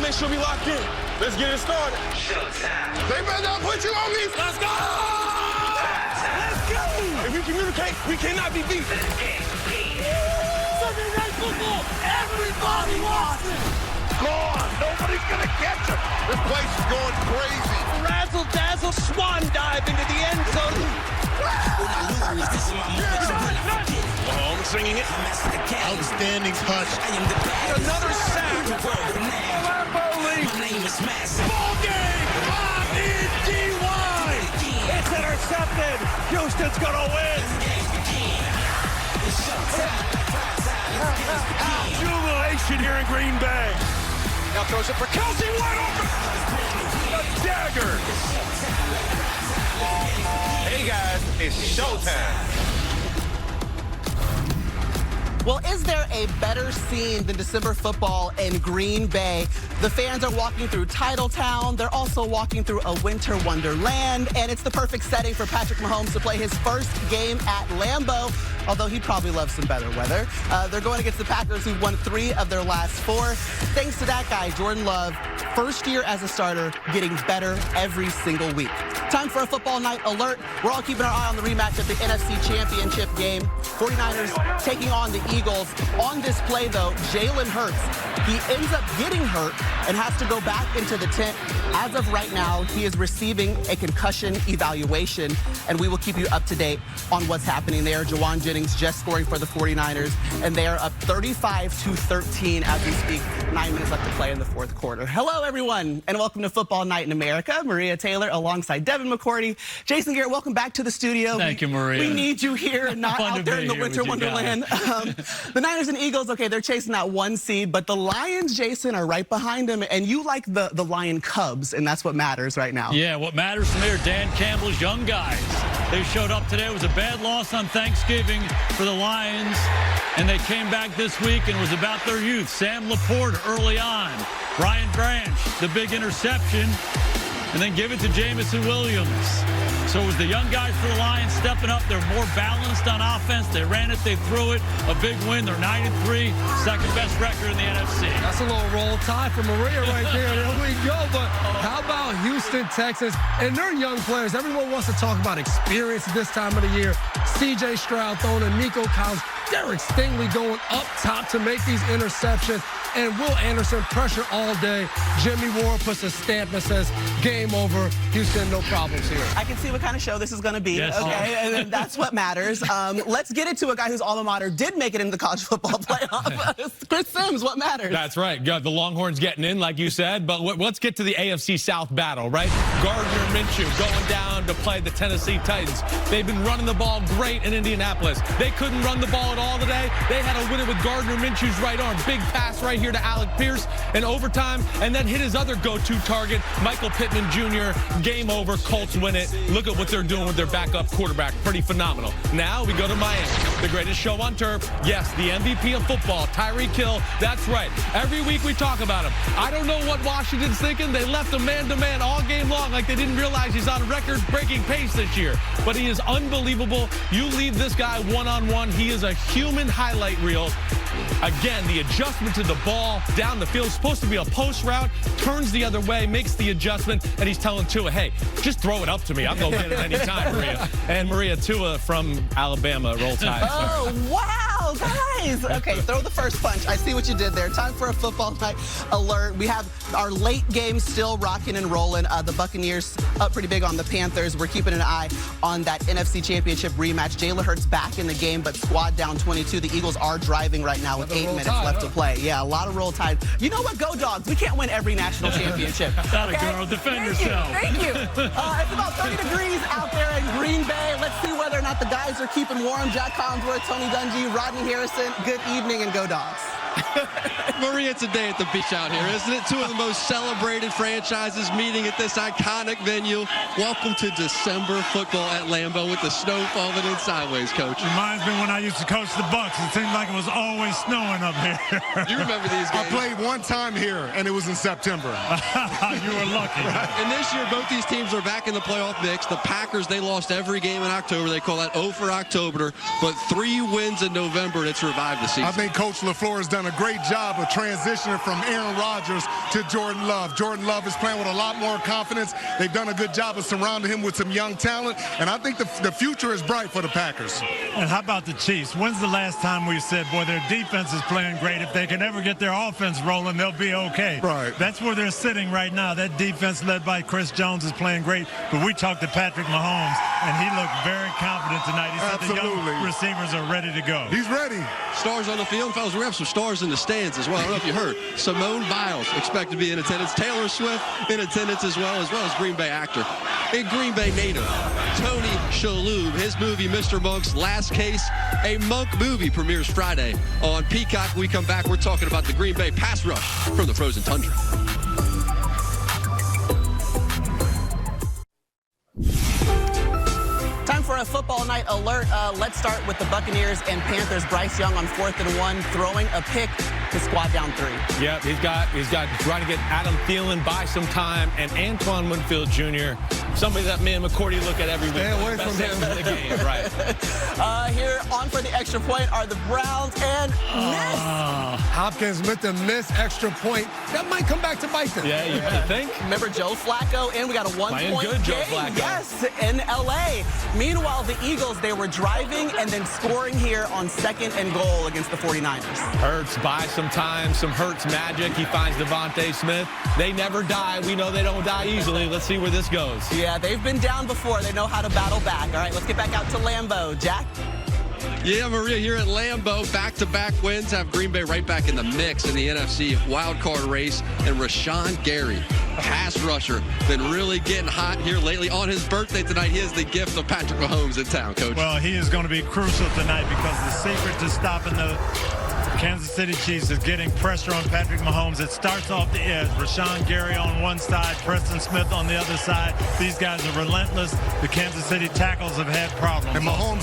make sure we locked in. Let's get it started. Showtime. They better not put you on me. Let's go! Let's go! If we communicate, we cannot be beat. Sunday Night Football, everybody wants it. Gone. Nobody's gonna catch him. This place is going crazy. Razzle-dazzle swan dive into the end zone. Mahomes singing it. Outstanding touch. Another sack. Ball game. I-N-D-Y. It's intercepted. Houston's gonna win. Jubilation here in Green Bay. Now throws it for Kelsey, wide open. A dagger. Hey guys, it's showtime. Well, is there a better scene than December football in Green Bay? The fans are walking through Titletown. They're also walking through a winter wonderland, and it's the perfect setting for Patrick Mahomes to play his first game at Lambeau, although he probably loves some better weather. They're going against the Packers, who've won 3 of their last 4. Thanks to that guy, Jordan Love, first year as a starter, getting better every single week. Time for a football night alert. We're all keeping our eye on the rematch of the NFC Championship game. 49ers taking on the Eagles. On this play, though, Jalen Hurts, he ends up getting hurt and has to go back into the tent. As of right now, he is receiving a concussion evaluation, and we will keep you up to date on what's happening there. Juwan Jennings just scoring for the 49ers, and they are up 35-13 as we speak. 9 minutes left to play in the fourth quarter. Hello, everyone, and welcome to Football Night in America. Maria Taylor alongside Devin McCourty. Jason Garrett, welcome back to the studio. Thank you, Maria. We need you here and not out there in the winter wonderland. The Niners and Eagles, okay, they're chasing that 1 seed, but the Lions, Jason, are right behind them, and you like the Lion Cubs, and that's what matters right now. Yeah, what matters to me are Dan Campbell's young guys. They showed up today. It was a bad loss on Thanksgiving for the Lions, and they came back this week, and it was about their youth. Sam Laporte early on. Brian Branch, the big interception, and then give it to Jamison Williams. So it was the young guys for the Lions stepping up. They're more balanced on offense. They ran it, they threw it. A big win. They're 9-3, second best record in the NFC. That's a little roll tide for Maria right there. There we go. But how about Houston, Texas? And their young players. Everyone wants to talk about experience this time of the year. C.J. Stroud throwing a Nico Collins. Derek Stingley going up top to make these interceptions. And Will Anderson pressure all day. Jimmy Ward puts a stamp that says, game over. Houston, no problems here. I can see what kind of show this is going to be, yes, okay? And that's what matters. Let's get it to a guy whose alma mater did make it into the college football playoff. Chris Sims, what matters? That's right. Got the Longhorns getting in, like you said. But let's get to the AFC South battle, right? Gardner Minshew going down to play the Tennessee Titans. They've been running the ball great in Indianapolis. They couldn't run the ball at all today. They had to win it with Gardner Minshew's right arm. Big pass right here to Alec Pierce in overtime, and then hit his other go-to target, Michael Pittman Jr. Game over. Colts win it. Look at what they're doing with their backup quarterback. Pretty phenomenal. Now we go to Miami, the greatest show on turf. Yes, the MVP of football, Tyreek Hill. That's right. Every week we talk about him. I don't know what Washington's thinking. They left him man-to-man all game long like they didn't realize he's on a record-breaking pace this year. But he is unbelievable. You leave this guy one-on-one. He is a human highlight reel. Again, the adjustment to the ball down the field, supposed to be a post route, turns the other way, makes the adjustment, and he's telling Tua, hey, just throw it up to me. I'll go get it anytime, Maria. And Maria, Tua from Alabama, roll tide. Oh, wow, guys. Okay, throw the first punch. I see what you did there. Time for a football night alert. We have our late game still rocking and rolling. The Buccaneers up pretty big on the Panthers. We're keeping an eye on that NFC Championship rematch. Jalen Hurts back in the game, but squad down 22. The Eagles are driving right now with 8 minutes left to play. Yeah, a lot of roll tide. You know what? Go Dogs. We can't win every national championship. That a girl. Defend yourself. Thank you. It's about 30 degrees out there in Green Bay. Let's see whether or not the guys are keeping warm. Jack Collinsworth, Tony Dungy, Rodney Harrison. Good evening and go Dogs. Maria, it's a day at the beach out here, isn't it? Two of the most celebrated franchises meeting at this iconic venue. Welcome to December football at Lambeau with the snow falling in sideways, Coach. Reminds me when I used to coach the Bucks. It seemed like it was always snowing up here. Do you remember these games? I played one time here, and it was in September. You were lucky. And this year, both these teams are back in the playoff mix. The Packers, they lost every game in October. They call that O for October. But 3 wins in November, and it's revived the season. I think Coach LaFleur has done done a great job of transitioning from Aaron Rodgers to Jordan Love. Jordan Love is playing with a lot more confidence. They've done a good job of surrounding him with some young talent, and I think the future is bright for the Packers. And how about the Chiefs? When's the last time we said, boy, their defense is playing great. If they can ever get their offense rolling, they'll be okay. Right. That's where they're sitting right now. That defense led by Chris Jones is playing great. But we talked to Patrick Mahomes, and he looked very confident tonight. He said the young receivers are ready to go. He's ready. Stars on the field. Fellas, we have some stars in the stands as well. I don't know if you heard. Simone Biles expected to be in attendance. Taylor Swift in attendance as well as Green Bay actor. And Green Bay native Tony Shalhoub. His movie, Mr. Monk's Last Case, a Monk movie, premieres Friday on Peacock. When we come back, we're talking about the Green Bay pass rush from the frozen tundra. Time for a football night alert. Let's start with the Buccaneers and Panthers. Bryce Young on 4th and 1, throwing a pick to squad down 3. Yep, he's got trying to get Adam Thielen by some time, and Antoine Winfield Jr., somebody that me and McCourty look at every week. Stay away from him. The game, right? Here on for the extra point are the Browns and miss. Hopkins with the missed extra point. That might come back to bite them. Yeah, you think? Remember Joe Flacco, and we got a 1-point game. Joe Flacco. Yes, in L.A. Meanwhile, the Eagles, they were driving and then scoring here on 2nd and goal against the 49ers. Hurts buys some time, some Hurts magic. He finds Devontae Smith. They never die. We know they don't die easily. Let's see where this goes. Yeah, they've been down before. They know how to battle back. All right, let's get back out to Lambeau. Jack? Yeah, Maria, here at Lambeau, back-to-back wins have Green Bay right back in the mix in the NFC wildcard race. And Rashawn Gary, pass rusher, been really getting hot here lately. On his birthday tonight, he has the gift of Patrick Mahomes in town, Coach. Well, he is going to be crucial tonight because the secret to stopping the Kansas City Chiefs is getting pressure on Patrick Mahomes. It starts off the edge. Rashawn Gary on one side, Preston Smith on the other side. These guys are relentless. The Kansas City tackles have had problems. And Mahomes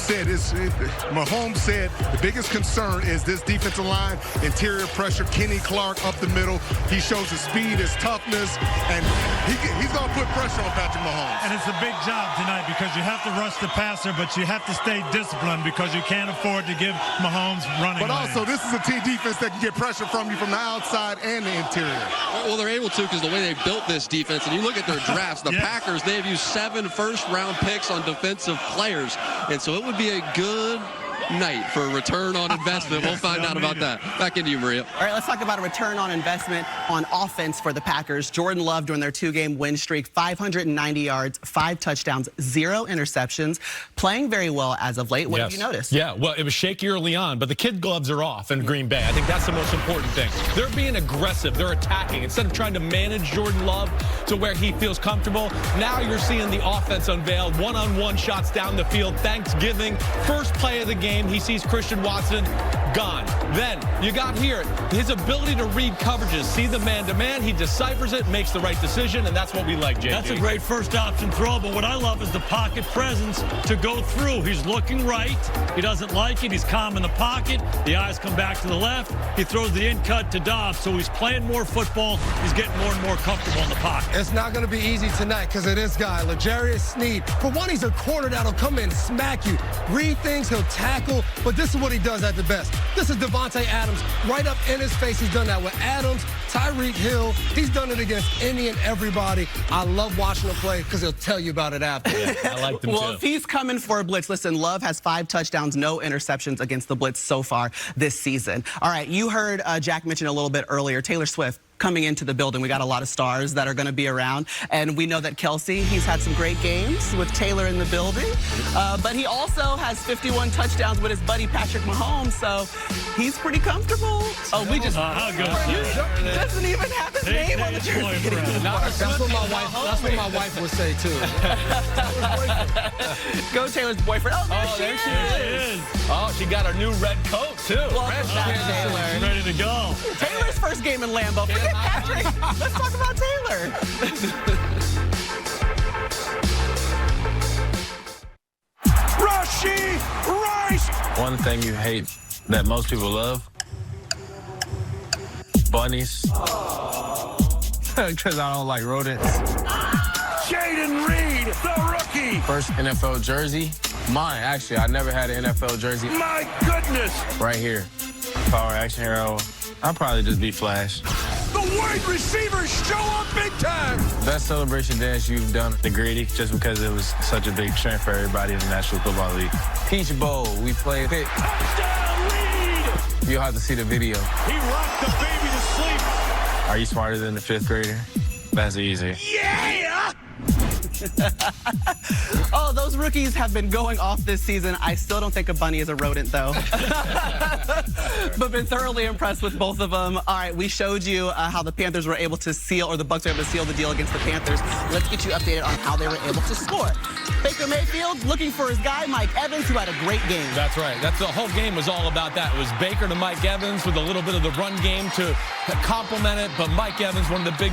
said the biggest concern is this defensive line, interior pressure. Kenny Clark up the middle. He shows his speed, his toughness, and he's going to put pressure on Patrick Mahomes. And it's a big job tonight because you have to rush the passer, but you have to stay disciplined because you can't afford to give Mahomes running. But also, this is a team defense that can get pressure from you from the outside and the interior. Well, they're able to because the way they built this defense, and you look at their drafts, the Packers, they have used 7 first-round picks on defensive players, and so it would be a good night for a return on investment. We'll find out about that. Back into you, Maria. All right, let's talk about a return on investment on offense for the Packers. Jordan Love, during their 2-game win streak, 590 yards, 5 touchdowns, 0 interceptions, playing very well as of late. What have you noticed? Yeah, well, it was shaky early on, but the kid gloves are off in Green Bay. I think that's the most important thing. They're being aggressive. They're attacking. Instead of trying to manage Jordan Love to where he feels comfortable, now you're seeing the offense unveiled. One-on-one shots down the field. Thanksgiving, first play of the game. He sees Christian Watson gone. Then you got here his ability to read coverages, see the man-to-man. He deciphers it, makes the right decision, and that's what we like, JG. That's a great first option throw, but what I love is the pocket presence to go through. He's looking right. He doesn't like it. He's calm in the pocket. The eyes come back to the left. He throws the in-cut to Dobbs, so he's playing more football. He's getting more and more comfortable in the pocket. It's not going to be easy tonight because of this guy, L'Jarius Sneed. For one, he's a corner that'll come in and smack you. Read things, he'll tackle, but this is what he does at the best. This is Devontae Adams right up in his face. He's done that with Adams, Tyreek Hill. He's done it against any and everybody. I love watching him play because he'll tell you about it after. I like them Well, too. if he's coming for a blitz, listen, Love has 5 touchdowns, no interceptions against the blitz so far this season. All right, you heard Jack mention a little bit earlier, Taylor Swift coming into the building. We got a lot of stars that are going to be around, and we know that Kelsey, he's had some great games with Taylor in the building, but he also has 51 touchdowns with his buddy Patrick Mahomes, so he's pretty comfortable. Oh, we just doesn't even have his name on the jersey. That's what my wife would say too. Go Taylor's boyfriend. Oh, there she is. Oh, she got her new red coat too. Welcome back, Taylor. Ready to go. Taylor's first game in Lambeau. Forget Patrick. Let's talk about Taylor. Rashee Rice. One thing you hate that most people love? Bunnies. Because I don't like rodents. Jaden Reed, the rookie. First NFL jersey? Mine, actually. I never had an NFL jersey. My goodness. Right here. Power Action Hero. I'll probably just be Flash. The wide receivers show up big time. Best celebration dance you've done, the Gritty, just because it was such a big trend for everybody in the National Football League. Peach Bowl, we played Pitt. Touchdown lead. You'll have to see the video. He rocked the baby to sleep. Are you smarter than the 5th grader? That's easy. Yeah! Oh, those rookies have been going off this season. I still don't think a bunny is a rodent, though. But been thoroughly impressed with both of them. All right, we showed you how the Panthers were able to seal, or the Bucs were able to seal the deal against the Panthers. Let's get you updated on how they were able to score. Baker Mayfield looking for his guy, Mike Evans, who had a great game. That's right. That's the whole game was all about that. It was Baker to Mike Evans with a little bit of the run game to complement it. But Mike Evans, one of the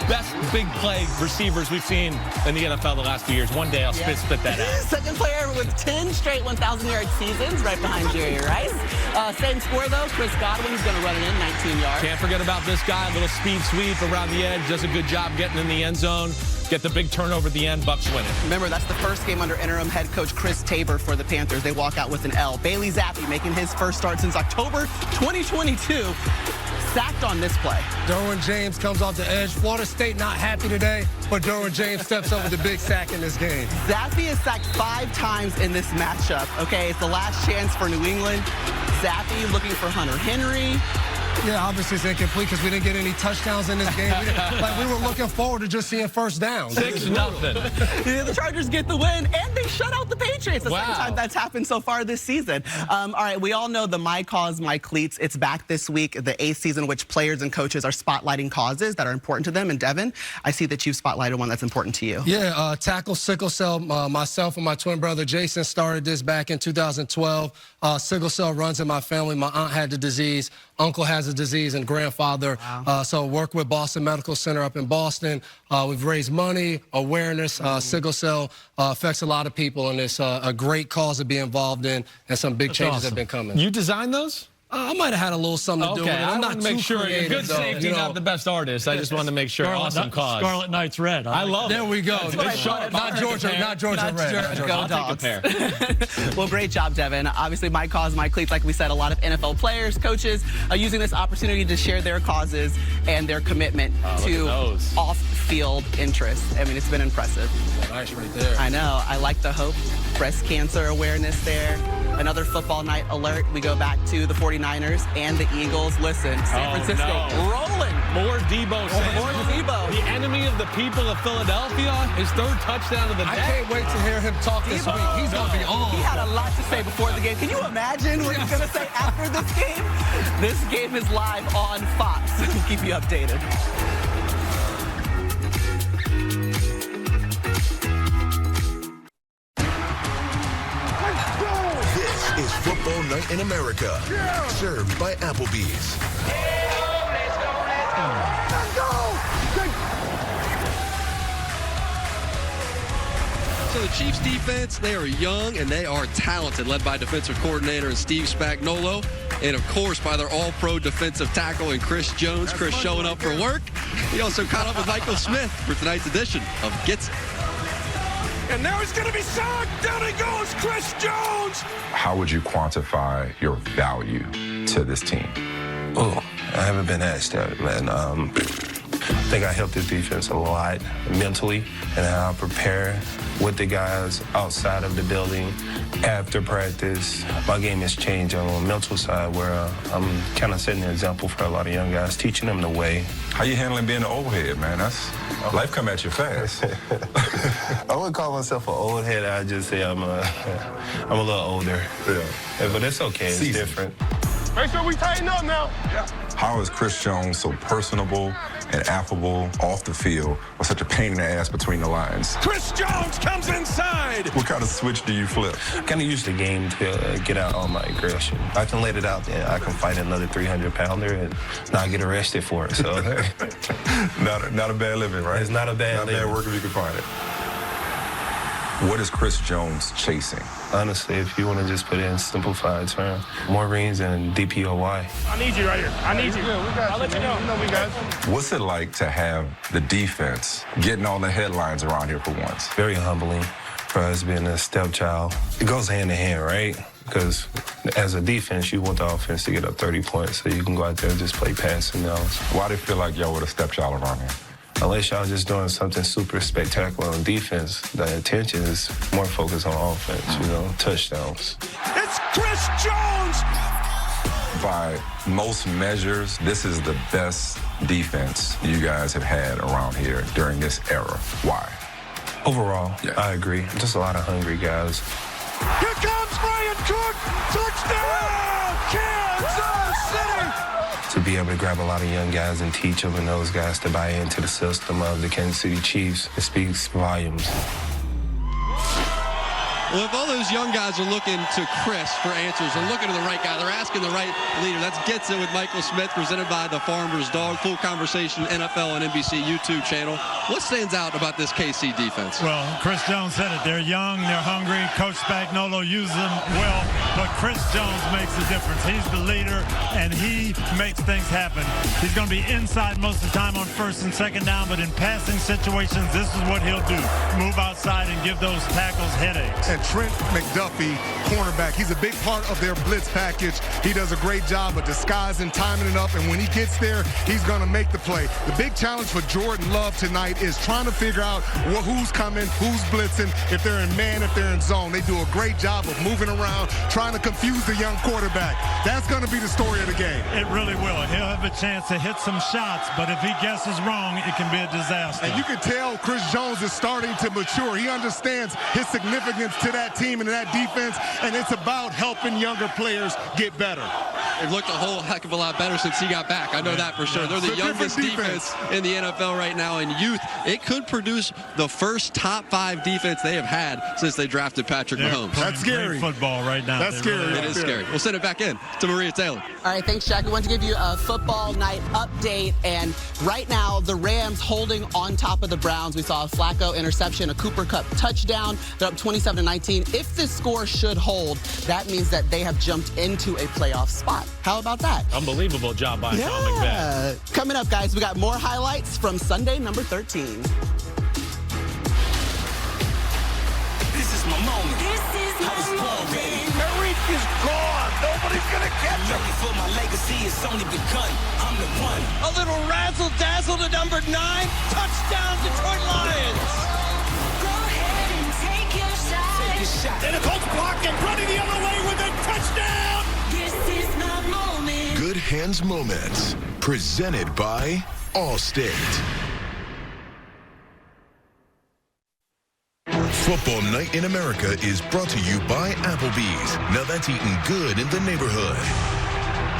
best big play receivers we've seen in the NFL the last few years. One day I'll spit that out. Second player with 10 straight 1,000-yard seasons, right behind Jerry Rice. Same score, though. Chris Godwin's going to run it in, 19 yards. Can't forget about this guy. A little speed sweep around the edge. Does a good job getting in the end zone. Get the big turnover at the end. Bucs win it. Remember, that's the first game under interim head coach Chris Tabor for the Panthers. They walk out with an L. Bailey Zappi making his first start since October 2022. Sacked on this play. Derwin James comes off the edge. Florida State not happy today, but Derwin James steps up with the big sack in this game. Zappi is sacked 5 times in this matchup. Okay, it's the last chance for New England. Zappi looking for Hunter Henry. Yeah, obviously it's incomplete because we didn't get any touchdowns in this game. We were looking forward to just seeing first downs. 6-0. Yeah, the Chargers get the win, and they shut out the Patriots. The second time that's happened so far this season. All right, we all know the My Cause, My Cleats. It's back this week, the 8th season, which players and coaches are spotlighting causes that are important to them. And Devin, I see that you've spotlighted one that's important to you. Yeah, tackle sickle cell. Myself and my twin brother Jason started this back in 2012. Sickle cell runs in my family. My aunt had the disease. Uncle has a disease, and grandfather. Wow. So work with Boston Medical Center up in Boston. We've raised money, awareness. Sickle cell affects a lot of people, and it's a great cause to be involved in, and some big changes have been coming. You designed those? I might have had a little something to do with it. I'm not not make sure. Good safety, not the best artist. I just wanted to make sure. Awesome cause. Scarlet Knight's red. I love it. There we go. Not Georgia Red. Go Dogs. Well, great job, Devin. Obviously, My Cause, My Cleats, like we said, a lot of NFL players, coaches are using this opportunity to share their causes and their commitment to off-field interests. I mean, it's been impressive. Nice right there. I know. I like the hope. Breast cancer awareness there. Another football night alert. We go back to the 49ers and the Eagles. Listen, San Francisco rolling. More Debo Samuel. More Debo. The enemy of the people of Philadelphia. His 3rd touchdown of the day. I can't wait to hear him talk this week. He's going to be on. He had a lot to say before the game. Can you imagine what he's going to say after this game? This game is live on Fox. We'll keep you updated. This is Football Night in America, served by Applebee's. So the Chiefs defense, they are young and they are talented, led by defensive coordinator Steve Spagnuolo, and of course by their all-pro defensive tackle and Chris Jones. Chris showing up for work. He also caught up with Michael Smith for tonight's edition of Gets It. And now he's going to be sacked. Down he goes, Chris Jones. How would you quantify your value to this team? Oh, I haven't been asked that, man. I think I helped this defense a lot mentally, and how I prepare with the guys outside of the building. After practice, my game has changed on the mental side, where I'm kind of setting an example for a lot of young guys, teaching them the way. How you handling being an old head, man? That's life come at you fast. I wouldn't call myself an old head. I'd just say I'm a little older. Yeah. But it's okay. It's different. Make sure we tighten up now. Yeah. How is Chris Jones so personable and affable off the field with such a pain in the ass between the lines? Chris Jones comes inside. What kind of switch do you flip? I kind of use the game to get out all my aggression. I can let it out there. I can fight another 300-pounder and not get arrested for it. So not a bad living, right? It's not a bad living. Not bad work if you can find it. What is Chris Jones chasing? Honestly, if you want to just put it in simplified terms, more rings and DPOY. I need you right here. I need you. I'll let you know. You know we got you. What's it like to have the defense getting all the headlines around here for once? Very humbling for us being a stepchild. It goes hand in hand, right? because as a defense, you want the offense to get up 30 points so you can go out there and just play passing downs. Why do you feel like y'all would have stepped y'all around here? Unless y'all just doing something super spectacular on defense, the attention is more focused on offense, touchdowns. It's Chris Jones! By most measures, this is the best defense you guys have had around here during this era. Why? Overall, I agree. Just a lot of hungry guys. Here comes Brian Cook! Touchdown! Kansas City! To be able to grab a lot of young guys and teach them and those guys to buy into the system of the Kansas City Chiefs, it speaks volumes. Well, if all those young guys are looking to Chris for answers and looking to the right guy, they're asking the right leader. That's Gets It with Michael Smith, presented by the Farmer's Dog. Full conversation, NFL and NBC YouTube channel. What stands out about this KC defense? Well, Chris Jones said it. They're young, they're hungry. Coach Spagnuolo uses them well, but Chris Jones makes the difference. He's the leader, and he makes things happen. He's going to be inside most of the time on first and second down, but in passing situations, this is what he'll do. Move outside and give those tackles headaches. And Trent McDuffie, cornerback, he's a big part of their blitz package. He does a great job of disguising, timing it up, and when he gets there, he's going to make the play. The big challenge for Jordan Love tonight is trying to figure out who's coming, who's blitzing, if they're in man, if they're in zone. They do a great job of moving around, trying to confuse the young quarterback. That's going to be the story of the game. It really will. He'll have a chance to hit some shots, but if he guesses wrong, it can be a disaster. And you can tell Chris Jones is starting to mature. He understands his significance to that team and that defense, and it's about helping younger players get better. They've looked a whole heck of a lot better since he got back. I know that for sure. They're the youngest defense in the NFL right now in youth. It could produce the first top 5 defense they have had since they drafted Patrick Mahomes. That's scary. Football right now. That's scary. It is scary. We'll send it back in to Maria Taylor. All right, thanks, Jack. We want to give you a football night update, and right now the Rams holding on top of the Browns. We saw a Flacco interception, a Cooper Kupp touchdown. They're up 27-19. If this score should hold, that means that they have jumped into a playoff spot. How about that? Unbelievable job by Sean McVay. Coming up, guys, we got more highlights from Sunday number 13. This is my moment. This is my moment. Tariq is gone. Nobody's gonna catch him. For my legacy, it's only begun. I'm the one. A little razzle-dazzle to number 9. Touchdown, Detroit Lions. Go ahead and take your shot. Take your shot. And the Colts block and running the other way with a touchdown. This is my moment. Good Hands Moments, presented by Allstate. Football Night in America is brought to you by Applebee's. Now that's eating good in the neighborhood.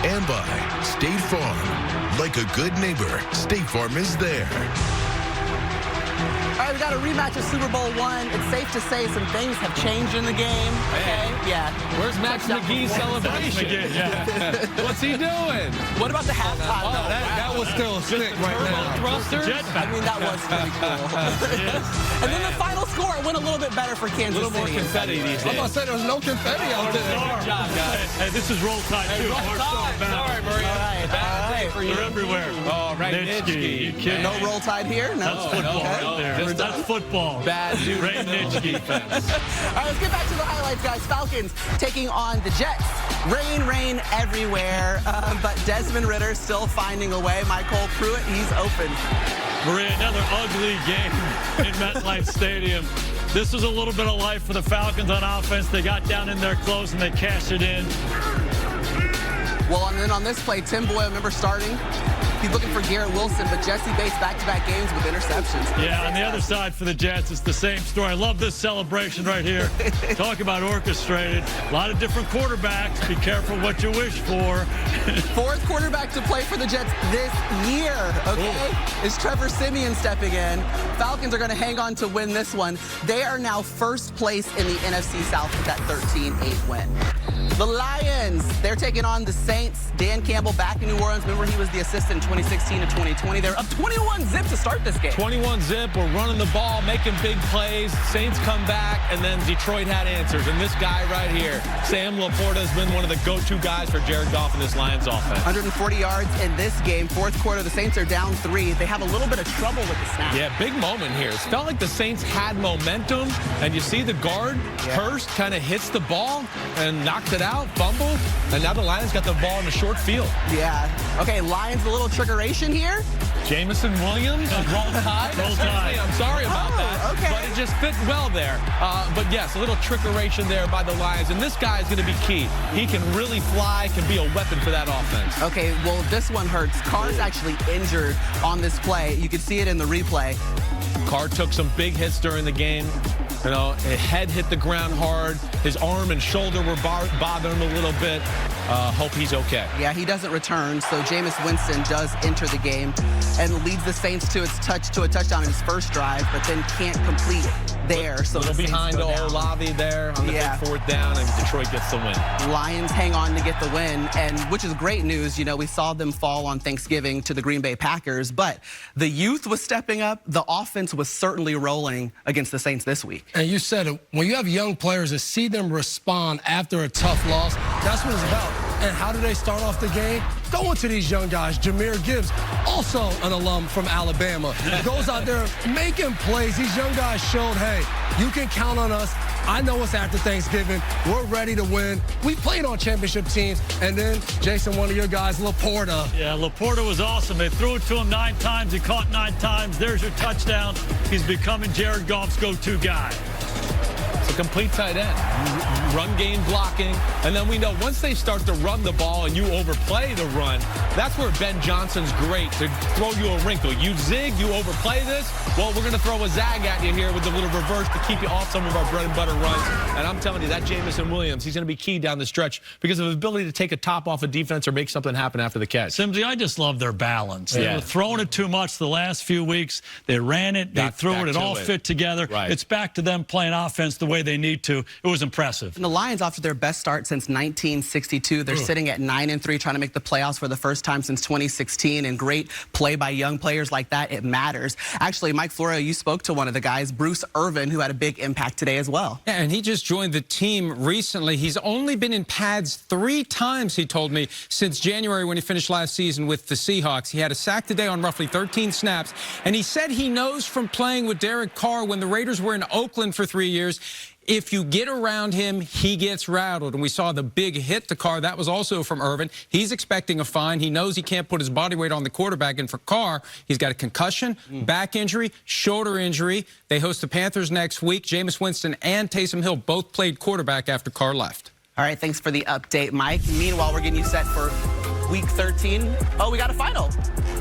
And by State Farm. Like a good neighbor, State Farm is there. All right, we got a rematch of Super Bowl I. It's safe to say some things have changed in the game. Okay, yeah. Where's Max McGee's celebration? What's he doing? What about the halftime? Oh, that was still a stick right now. Thruster? I mean, that was pretty cool. And then the final score went a little bit better for Kansas City. A little more confetti these days. I'm about to say there was no confetti out there. Good job, guys. Hey, this is Roll Tide, too. Roll Tide. Sorry, Maria. All right. Bad day for you. They're everywhere. Oh, right. Nitschke. No Roll Tide here? No. That's football right there. That's football. Bad dude. Ray Nitschke. All right, let's get back to the highlights, guys. Falcons taking on the Jets. Rain everywhere, but Desmond Ridder still finding a way. Michael Pruitt, he's open. Maria, another ugly game in MetLife Stadium. This was a little bit of life for the Falcons on offense. They got down in there close and they cashed it in. Well, and then on this play, Tim Boyle, remember starting? He's looking for Garrett Wilson, but Jesse Bates back-to-back games with interceptions. Yeah, on the other side for the Jets, it's the same story. I love this celebration right here. Talk about orchestrated. A lot of different quarterbacks. Be careful what you wish for. 4th quarterback to play for the Jets this year, okay? Is Trevor Siemian stepping in. Falcons are going to hang on to win this one. They are now first place in the NFC South with that 13-8 win. The Lions, they're taking on the Saints. Dan Campbell back in New Orleans. Remember, he was the assistant in 2016 to 2020. They're up 21-zip to start this game. 21-zip. We're running the ball, making big plays. Saints come back, and then Detroit had answers. And this guy right here, Sam Laporta, has been one of the go-to guys for Jared Goff in this Lions offense. 140 yards in this game. Fourth quarter, the Saints are down 3. They have a little bit of trouble with the snap. Yeah, big moment here. It felt like the Saints had momentum, and you see the guard, Hurst, kind of hits the ball and knocks it out, fumble, and now the Lions got the ball in the short field. Yeah. Okay, Lions, a little trickeration here. Jamison Williams, roll tide. Roll tide. I'm sorry about that, okay. but it just fit well there. But yes, a little trickeration there by the Lions, and this guy is going to be key. He can really fly, can be a weapon for that offense. Okay, well, this one hurts. Carr's actually injured on this play. You can see it in the replay. Carr took some big hits during the game. You know, his head hit the ground hard. His arm and shoulder were bothering him a little bit. Hope he's okay. Yeah, he doesn't return, so Jameis Winston does enter the game and leads the Saints to a touchdown in his first drive, but then can't complete there. So they're behind Olave there on the big fourth down, and Detroit gets the win. Lions hang on to get the win, and which is great news. You know, we saw them fall on Thanksgiving to the Green Bay Packers, but the youth was stepping up. The offense was certainly rolling against the Saints this week. And you said it, when you have young players, to see them respond after a tough loss, that's what it's about. And how do they start off the game? Going to these young guys. Jahmyr Gibbs, also an alum from Alabama, goes out there making plays. These young guys showed, hey, you can count on us. I know it's after Thanksgiving. We're ready to win. We played on championship teams. And then, Jason, one of your guys, Laporta. Yeah, Laporta was awesome. They threw it to him 9 times. He caught 9 times. There's your touchdown. He's becoming Jared Goff's go-to guy. It's a complete tight end. Run game blocking. And then we know once they start to run the ball and you overplay the run, that's where Ben Johnson's great, to throw you a wrinkle. You zig, you overplay this, well, we're going to throw a zag at you here with the little reverse to keep you off some of our bread and butter runs. And I'm telling you, that Jamison Williams, he's going to be key down the stretch because of his ability to take a top off of defense or make something happen after the catch. Simsy, I just love their balance. They were throwing it too much the last few weeks. They ran it, they threw it, it all fit together. Right. It's back to them playing offense the way they need to. It was impressive. And the Lions, after their best start since 1962, they're sitting at 9-3, trying to make the playoffs for the first time since 2016. And great play by young players like that, it matters. Actually, Mike Florio, you spoke to one of the guys, Bruce Irvin, who had a big impact today as well. Yeah, and he just joined the team recently. He's only been in pads 3 times, he told me, since January when he finished last season with the Seahawks. He had a sack today on roughly 13 snaps. And he said he knows from playing with Derek Carr when the Raiders were in Oakland for 3 years, if you get around him, he gets rattled. And we saw the big hit to Carr. That was also from Irvin. He's expecting a fine. He knows he can't put his body weight on the quarterback. And for Carr, he's got a concussion, back injury, shoulder injury. They host the Panthers next week. Jameis Winston and Taysom Hill both played quarterback after Carr left. All right, thanks for the update, Mike. Meanwhile, we're getting you set for Week 13. Oh, we got a final.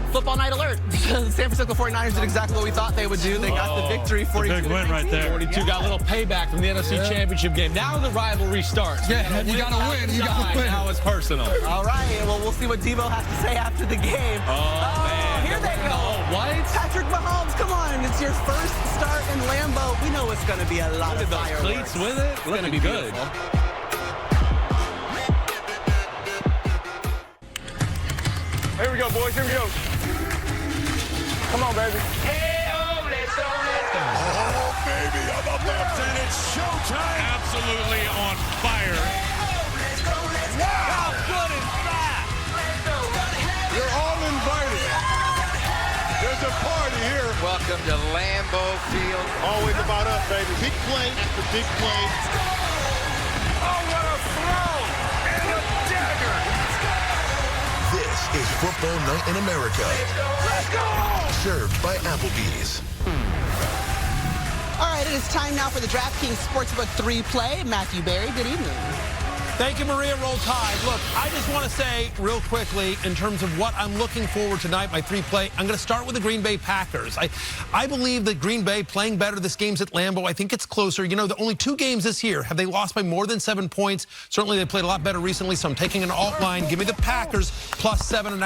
Football night alert. The San Francisco 49ers did exactly what we thought they would do. They got the victory, 42. Big win right there. 42 got a little payback from the NFC Championship game. Now the rivalry starts. Yeah, you got to win. You got to win. Now it's personal. All right, well, we'll see what Debo has to say after the game. Man. Here they go. What? Patrick Mahomes, come on. It's your first start in Lambeau. We know it's going to be a lot of fireworks. Cleats with it. It's going to be good. Here we go, boys. Here we go. Come on, baby. Oh, baby, I'm up there. And it's showtime. Absolutely on fire. Wow. How good is that? You're all invited. There's a party here. Welcome to Lambeau Field. Always about us, baby. Big play after big play. Oh, what a throw. And a dagger. This is Football Night in America. Let's go. Served by Applebee's. All right, it is time now for the DraftKings Sportsbook 3 play. Matthew Berry, good evening. Thank you, Maria. Roll Tide. Look, I just want to say real quickly in terms of what I'm looking forward tonight, my 3 play, I'm going to start with the Green Bay Packers. I believe that Green Bay playing better this game's at Lambeau. I think it's closer. You know, the only 2 games this year have they lost by more than 7 points. Certainly they played a lot better recently, so I'm taking an alt line. Give me the Packers plus 7.5.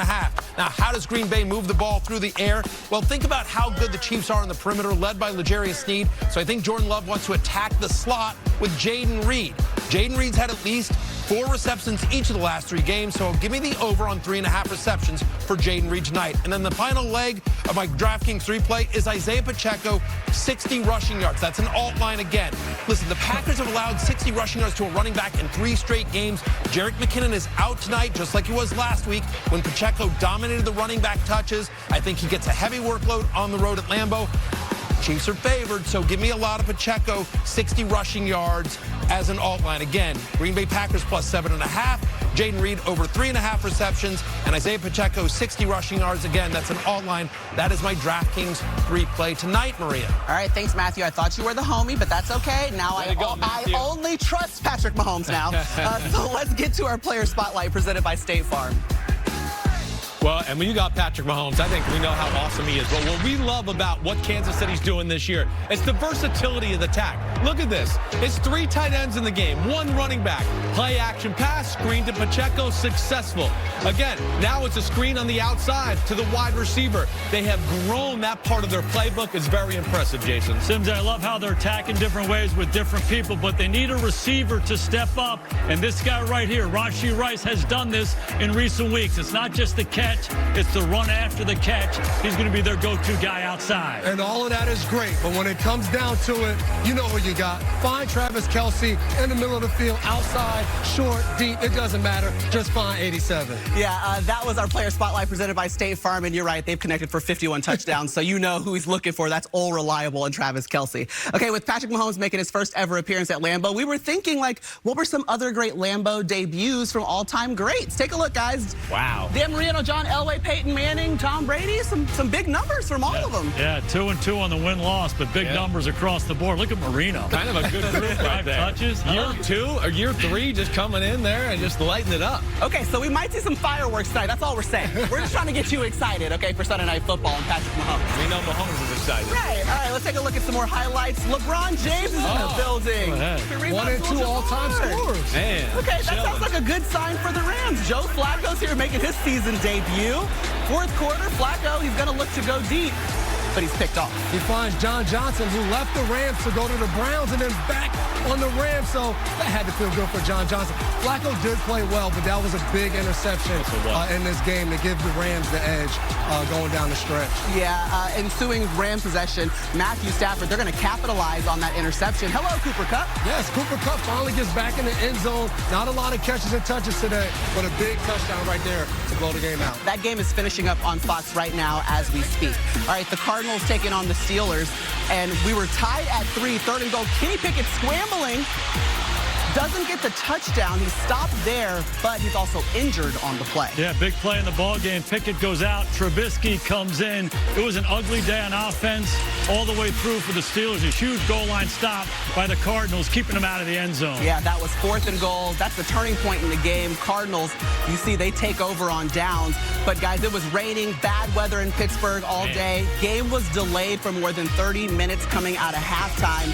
Now, how does Green Bay move the ball through the air? Well, think about how good the Chiefs are on the perimeter, led by L'Jarius Sneed. So I think Jordan Love wants to attack the slot with Jaden Reed. Jaden Reed's had at least 4 receptions each of the last 3 games, so give me the over on 3.5 receptions for Jaden Reed tonight. And then the final leg of my DraftKings 3-play is Isaiah Pacheco, 60 rushing yards. That's an alt line again. Listen, the Packers have allowed 60 rushing yards to a running back in 3 straight games. Jerick McKinnon is out tonight, just like he was last week when Pacheco dominated the running back touches. I think he gets a heavy workload on the road at Lambeau. Chiefs are favored, so give me a lot of Pacheco, 60 rushing yards as an alt line. Again, Green Bay Packers plus 7.5. Jaden Reed over 3.5 receptions, and Isaiah Pacheco 60 rushing yards. Again, that's an alt line. That is my DraftKings 3-play tonight, Maria. All right, thanks, Matthew. I thought you were the homie, but that's okay. Now I only trust Patrick Mahomes now. So let's get to our player spotlight presented by State Farm. Well, and when you got Patrick Mahomes, I think we know how awesome he is. But what we love about what Kansas City's doing this year is the versatility of the attack. Look at this. It's 3 tight ends in the game, 1 running back. Play action pass, screen to Pacheco, successful. Again, now it's a screen on the outside to the wide receiver. They have grown that part of their playbook. It's very impressive, Jason. Sims, I love how they're attacking different ways with different people, but they need a receiver to step up. And this guy right here, Rashee Rice, has done this in recent weeks. It's not just the catch. It's the run after the catch. He's going to be their go-to guy outside. And all of that is great, but when it comes down to it, you know who you got. Find Travis Kelce in the middle of the field, outside, short, deep. It doesn't matter. Just find 87. Yeah, that was our player spotlight presented by State Farm, and you're right. They've connected for 51 touchdowns, so you know who he's looking for. That's all reliable and Travis Kelce. Okay, with Patrick Mahomes making his first ever appearance at Lambeau, we were thinking, like, what were some other great Lambeau debuts from all-time greats? Take a look, guys. Wow. Dan Marino, John Elway, Peyton Manning, Tom Brady, some big numbers from all of them. Yeah, 2-2 on the win-loss, but big numbers across the board. Look at Marino. Kind of a good group right there. Touches. Year 2 or year 3 just coming in there and just lighting it up. Okay, so we might see some fireworks tonight. That's all we're saying. We're just trying to get you excited, okay, for Sunday Night Football and Patrick Mahomes. We know Mahomes is excited. Right. All right, let's take a look at some more highlights. LeBron James is in the building. 1 and 2 all-time scorers. Man. Okay, that sounds like a good sign for the Rams. Joe Flacco's here making his season debut. 4th quarter, Flacco, he's going to look to go deep, but he's picked off. He finds John Johnson, who left the Rams to go to the Browns and then back on the Rams, so that had to feel good for John Johnson. Flacco did play well, but that was a big interception in this game to give the Rams the edge going down the stretch. Yeah, ensuing Rams possession, Matthew Stafford, they're going to capitalize on that interception. Hello, Cooper Kupp. Yes, Cooper Kupp finally gets back in the end zone. Not a lot of catches and touches today, but a big touchdown right there to blow the game out. That game is finishing up on Fox right now as we speak. All right, the Cardinals taking on the Steelers, and we were tied at 3, 3rd and goal. Kenny Pickett scrambling. Doesn't get the touchdown. He stopped there, but he's also injured on the play. Yeah, big play in the ball game. Pickett goes out. Trubisky comes in. It was an ugly day on offense all the way through for the Steelers. A huge goal line stop by the Cardinals, keeping them out of the end zone. Yeah, that was 4th and goal. That's the turning point in the game. Cardinals, you see, they take over on downs. But, guys, it was raining, bad weather in Pittsburgh all day. Game was delayed for more than 30 minutes coming out of halftime.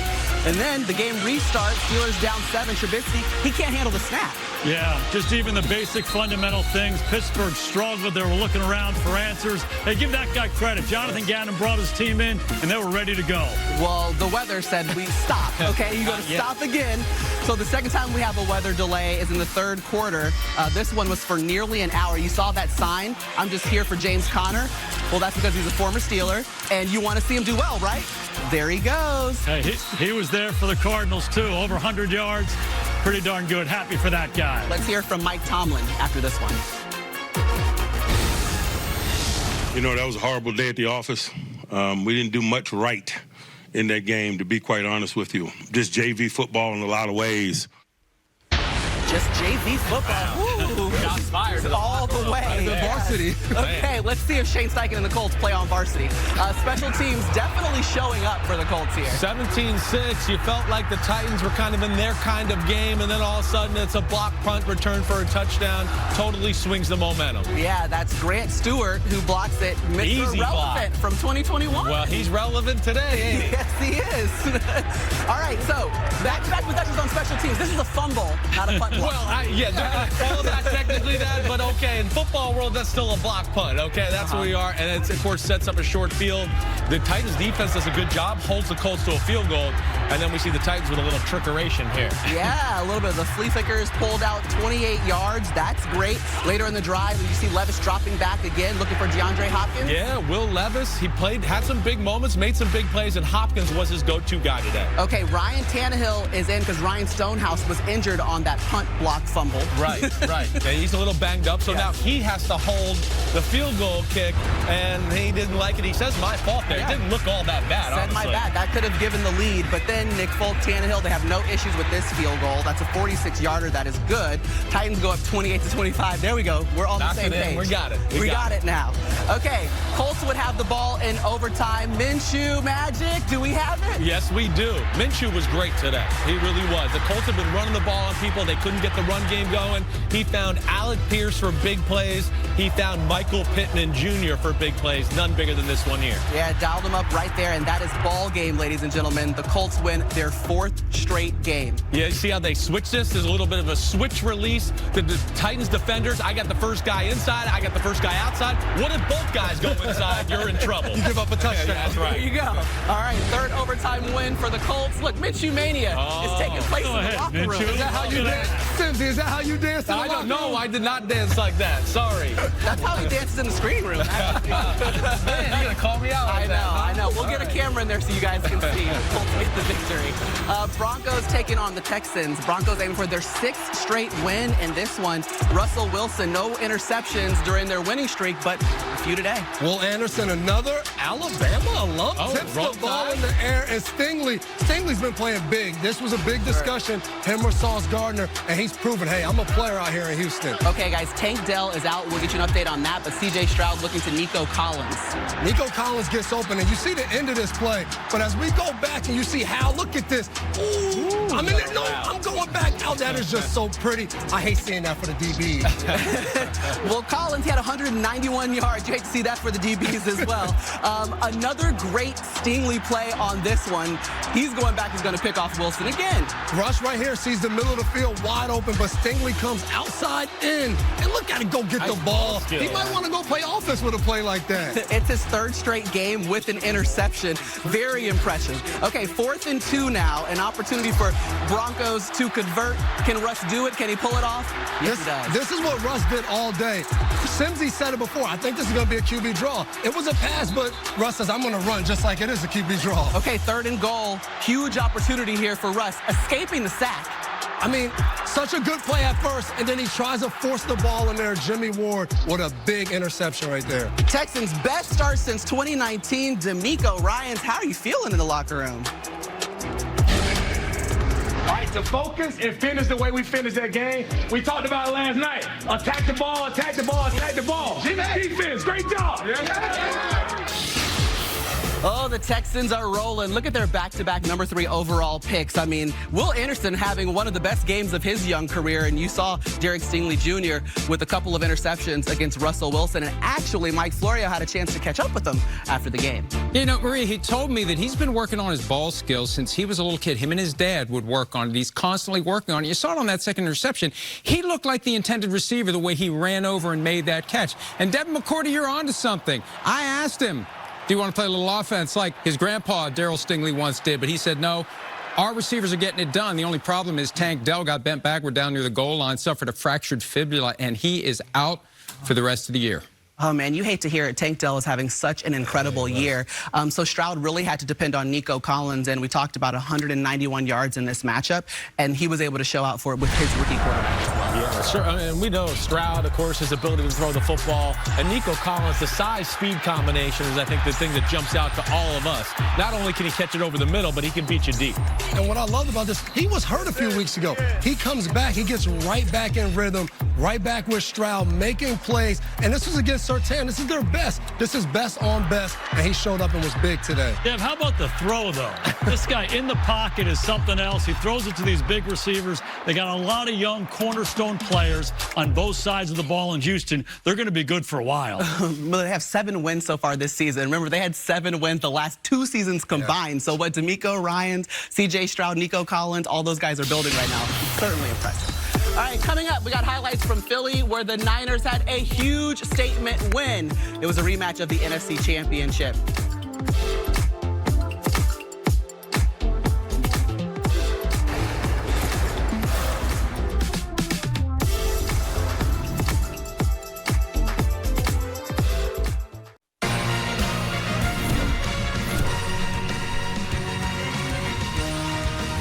And then the game restarts. Steelers down 7. Trubisky, he can't handle the snap. Yeah, just even the basic fundamental things. Pittsburgh struggled. They were looking around for answers. Hey, give that guy credit. Jonathan Gannon brought his team in, and they were ready to go. Well, the weather said we stop, okay? You got to stop again. So the second time we have a weather delay is in the 3rd quarter. This one was for nearly an hour. You saw that sign, I'm just here for James Conner. Well, that's because he's a former Steeler, and you want to see him do well, right? There he goes. Hey, he was there for the Cardinals, too. Over 100 yards. Pretty darn good. Happy for that guy. Let's hear from Mike Tomlin after this one. You know, that was a horrible day at the office. We didn't do much right in that game, to be quite honest with you. Just JV football in a lot of ways. Just JV football. Ooh, shots fired all the way. The varsity. Okay, let's see if Shane Steichen and the Colts play on varsity. Special teams definitely showing up for the Colts here. 17-6. You felt like the Titans were kind of in their kind of game, and then all of a sudden it's a block punt return for a touchdown. Totally swings the momentum. Yeah, that's Grant Stewart who blocks it. Mr. Easy Relevant from 2021. Well, he's relevant today, ain't he? Yes, he is. All right, so back-to-back possessions on special teams. This is a fumble, not a punt block. Well, I don't call that technically that, but okay. In football football world, that's still a block punt, okay? That's what we are, and it, of course, sets up a short field. The Titans defense does a good job, holds the Colts to a field goal, and then we see the Titans with a little trickeration here. Yeah, a little bit of the flea flickers pulled out 28 yards. That's great. Later in the drive, you see Levis dropping back again, looking for DeAndre Hopkins. Yeah, Will Levis, he had some big moments, made some big plays, and Hopkins was his go-to guy today. Okay, Ryan Tannehill is in because Ryan Stonehouse was injured on that punt block fumble. Right. Yeah, he's a little banged up, so now he has to hold the field goal kick, and he didn't like it. He says, my fault there. Yeah. It didn't look all that bad, Said honestly. my bad. That could have given the lead, but then Nick Folk, Tannehill, they have no issues with this field goal. That's a 46-yarder. That is good. Titans go up 28-25. There we go. We're on the same page. We got it. We got it now. Okay, Colts would have the ball in overtime. Minshew magic. Do we have it? Yes, we do. Minshew was great today. He really was. The Colts have been running the ball on people. They couldn't get the run game going. He found Alec Pierce for big plays. He found Michael Pittman Jr. for big plays. None bigger than this one here. Yeah, dialed him up right there, and that is ball game, ladies and gentlemen. The Colts win their 4th straight game. Yeah, you see how they switched this? There's a little bit of a switch release. The Titans defenders, I got the first guy inside, I got the first guy outside. What if both guys go inside? You're in trouble. You give up a touchdown. Yeah, that's right. There you go. All right, 3rd overtime win for the Colts. Look, Minshew Mania is taking place in the locker room. Is that how you dance? Simsy, is that how you dance in the locker room? No, I did not dance like that. Sorry. That's how he dances in the screen room. Man, you're going to call me out like that. I know. We'll get a camera in there so you guys can see. Colts get the victory. Broncos taking on the Texans. Broncos aiming for their 6th straight win in this one. Russell Wilson, no interceptions during their winning streak, but a few today. Will Anderson, another Alabama alum, tips the ball in the air, and Stingley's been playing big. This was a big discussion, him or Sauce Gardner, and he's proven, hey, I'm a player out here in Houston. Okay, guys, Tank Dell is out. We'll get you an update on that, but C.J. Stroud looking to Nico Collins. Nico Collins gets open, and you see the end of this play, but as we go back and you see how, look at this. Ooh, I'm in it. No, I'm going back. Oh, that is just so pretty. I hate seeing that for the DBs. Well, Collins had 191 yards. You hate to see that for the DBs as well. Another great Stingley play on this one. He's going back. He's going to pick off Wilson again. Rush right here sees the middle of the field wide open, but Stingley comes outside in. And look at him go get the ball. He might want to go play offense with a play like that. It's his 3rd straight game with an interception. Very impressive. Okay, 4th and 2 now. An opportunity for Broncos to convert. Can Rush do it? Can he pull it off? Yes, he does. This is what Russ did all day. Simsy said it before. I think this is going to be a QB draw. It was a pass, but Russ says, I'm going to run just like it is a QB draw. Okay, 3rd and goal. Huge opportunity here for Russ, escaping the sack. I mean, such a good play at first, and then he tries to force the ball in there. Jimmy Ward with a big interception right there. Texans' best start since 2019. D'Amico Ryans, how are you feeling in the locker room? All right, to focus and finish the way we finished that game. We talked about it last night. Attack the ball, attack the ball, attack the ball. Defense, great job. Oh, the Texans are rolling. Look at their back-to-back number 3 overall picks. I mean, Will Anderson having one of the best games of his young career, and you saw Derek Stingley Jr. with a couple of interceptions against Russell Wilson, and actually Mike Florio had a chance to catch up with them after the game. You know, Maria, he told me that he's been working on his ball skills since he was a little kid. Him and his dad would work on it. He's constantly working on it. You saw it on that second interception. He looked like the intended receiver the way he ran over and made that catch. And Devin McCourty, you're on to something. I asked him, do you want to play a little offense like his grandpa, Darryl Stingley, once did? But he said, no, our receivers are getting it done. The only problem is Tank Dell got bent backward down near the goal line, suffered a fractured fibula, and he is out for the rest of the year. Oh, man, you hate to hear it. Tank Dell is having such an incredible year. So Stroud really had to depend on Nico Collins, and we talked about 191 yards in this matchup, and he was able to show out for it with his rookie quarterback as well. Yeah, sure. And we know Stroud, of course, his ability to throw the football, and Nico Collins, the size-speed combination is, I think, the thing that jumps out to all of us. Not only can he catch it over the middle, but he can beat you deep. And what I loved about this, he was hurt a few weeks ago. He comes back, he gets right back in rhythm, right back with Stroud, making plays, and this was against Surtain. This is their best. This is best on best, and he showed up and was big today. Dev, how about the throw, though? This guy in the pocket is something else. He throws it to these big receivers. They got a lot of young cornerstone players on both sides of the ball in Houston. They're going to be good for a while. Well, they have 7 wins so far this season. Remember, they had 7 wins the last 2 seasons combined. Yeah. So what D'Amico Ryans, C.J. Stroud, Nico Collins, all those guys are building right now. Certainly impressive. right, coming up, we got highlights from Philly where the Niners had a huge statement win. It was a rematch of the NFC Championship.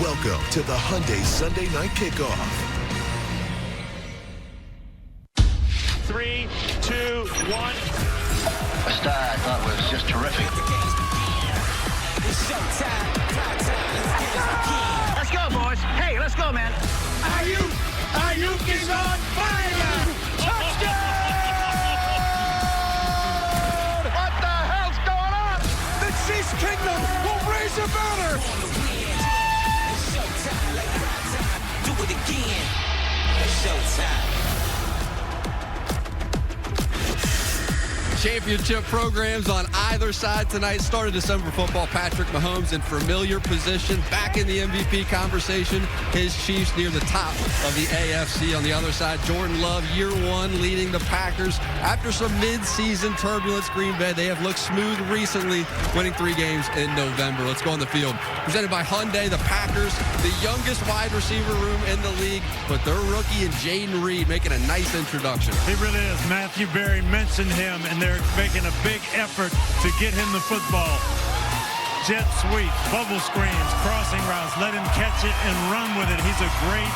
Welcome to the Hyundai Sunday Night Kickoff. 3, 2, 1. The start I thought was just terrific. Let's go, boys. Hey, let's go, man. Ayuk is on fire! Touchdown! What the hell's going on? The Chiefs Kingdom will raise a banner! Do it again. It's showtime. Championship programs on either side tonight. Started December football. Patrick Mahomes in familiar position, back in the MVP conversation. His Chiefs near the top of the AFC. On the other side, Jordan Love, year one, leading the Packers. After some mid-season turbulence, Green Bay, they have looked smooth recently, winning 3 games in November. Let's go on the field. Presented by Hyundai, the Packers, the youngest wide receiver room in the league, but their rookie and Jaden Reed making a nice introduction. He really is. Matthew Berry mentioned him, and they're making a big effort to get him the football. Jet sweeps, bubble screens, crossing routes, let him catch it and run with it. He's a great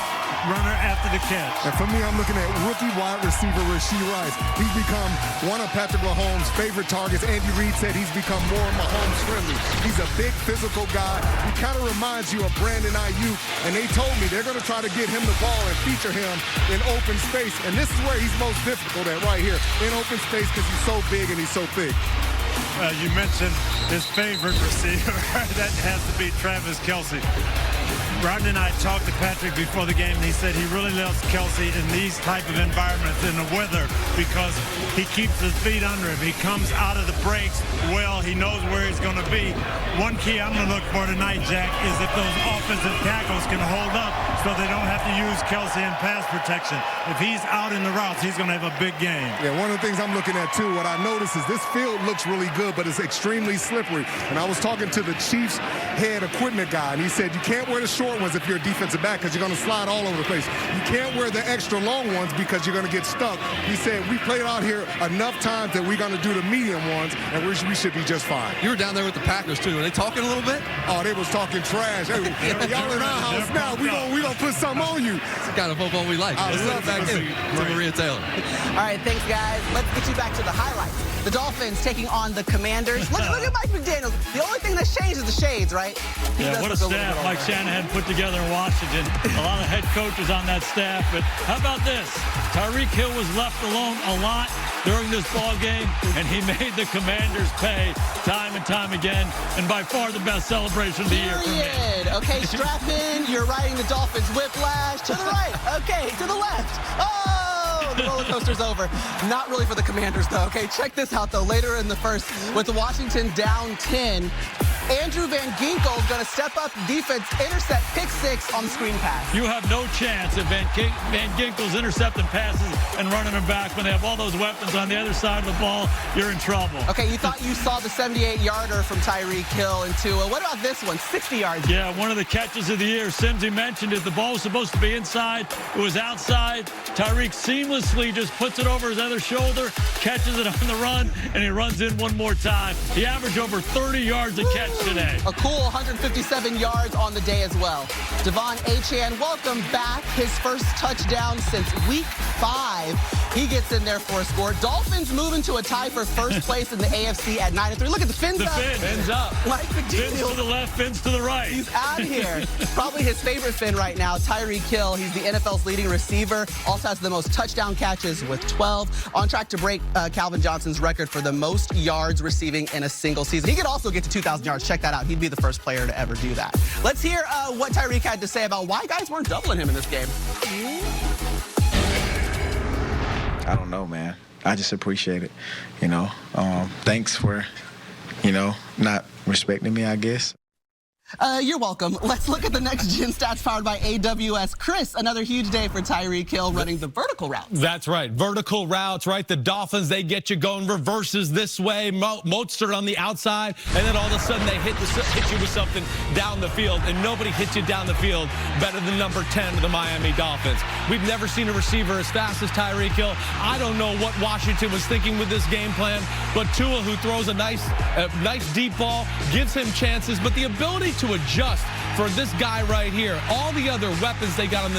runner after the catch. And for me, I'm looking at rookie wide receiver Rashee Rice. He's become one of Patrick Mahomes' favorite targets. Andy Reid said he's become more Mahomes friendly. He's a big physical guy. He kind of reminds you of Brandon Ayuk. And they told me they're going to try to get him the ball and feature him in open space. And this is where he's most difficult at right here, in open space, because he's so big and he's so thick. You mentioned his favorite receiver. That has to be Travis Kelce. Rodney and I talked to Patrick before the game, and he said he really loves Kelce in these type of environments in the weather because he keeps his feet under him. He comes out of the breaks well. He knows where he's going to be. One key I'm going to look for tonight, Jack, is if those offensive tackles can hold up so they don't have to use Kelce in pass protection. If he's out in the routes, he's going to have a big game. Yeah, one of the things I'm looking at, too, what I noticed is this field looks really good, but it's extremely slippery. And I was talking to the Chiefs head equipment guy, and he said you can't wear the short ones if you're a defensive back because you're going to slide all over the place. You can't wear the extra long ones because you're going to get stuck. He said we played out here enough times that we're going to do the medium ones, and we should be just fine. You were down there with the Packers, too. Were they talking a little bit? Oh, they was talking trash. Hey, y'all in our house now. We gonna put something on you. It's the kind of football we like. Let's send it back in to Maria Taylor. All right, thanks, guys. Let's get you back to the highlights. The Dolphins taking on the Commanders. Look at Mike McDaniels. The only thing that's changed is the shades, right? Yeah, what a staff Mike Shanahan put together in Washington. A lot of head coaches on that staff. But how about this? Tyreek Hill was left alone a lot during this ball game, and he made the Commanders pay time and time again. And by far the best celebration of the year for me. Okay, strap in. You're riding the Dolphins whiplash. To the right. Okay, to the left. Oh, the roller coaster's over. Not really for the Commanders, though. Okay, check this out, though. Later in the first, with the Washington down 10, Andrew Van Ginkel is going to step up defense, intercept pick 6 on the screen pass. You have no chance if Van Ginkel's intercepting passes and running them back when they have all those weapons on the other side of the ball. You're in trouble. Okay, you thought you saw the 78-yarder from Tyreek Hill and Tua. What about this one? 60 yards. Yeah, one of the catches of the year. Simsy mentioned it. The ball was supposed to be inside. It was outside. Tyreek seamlessly just puts it over his other shoulder, catches it on the run, and he runs in one more time. He averaged over 30 yards a catch today. A cool 157 yards on the day as well. Devon Achane, welcome back. His first touchdown since week 5. He gets in there for a score. Dolphins moving to a tie for first place in the AFC at 9-3. Look at the fins up. Fins up. Mike McDaniels. Fins to the left, fins to the right. He's out here. Probably his favorite fin right now, Tyreek Hill. He's the NFL's leading receiver. Also has the most touchdown catches with 12. On track to break Calvin Johnson's record for the most yards receiving in a single season. He could also get to 2,000 yards. Check that out. He'd be the first player to ever do that. Let's hear what Tyreek had to say about why guys weren't doubling him in this game. I don't know, man. I just appreciate it, you know. Thanks for, not respecting me, I guess. You're welcome. Let's look at the next gen stats powered by AWS. Chris, another huge day for Tyreek Hill running the vertical routes. That's right. Vertical routes, right? The Dolphins, they get you going reverses this way. Mostert on the outside, and then all of a sudden they hit you with something down the field, and nobody hits you down the field better than number 10 of the Miami Dolphins. We've never seen a receiver as fast as Tyreek Hill. I don't know what Washington was thinking with this game plan, but Tua, who throws a nice deep ball, gives him chances, but the ability to adjust for this guy right here, all the other weapons they got on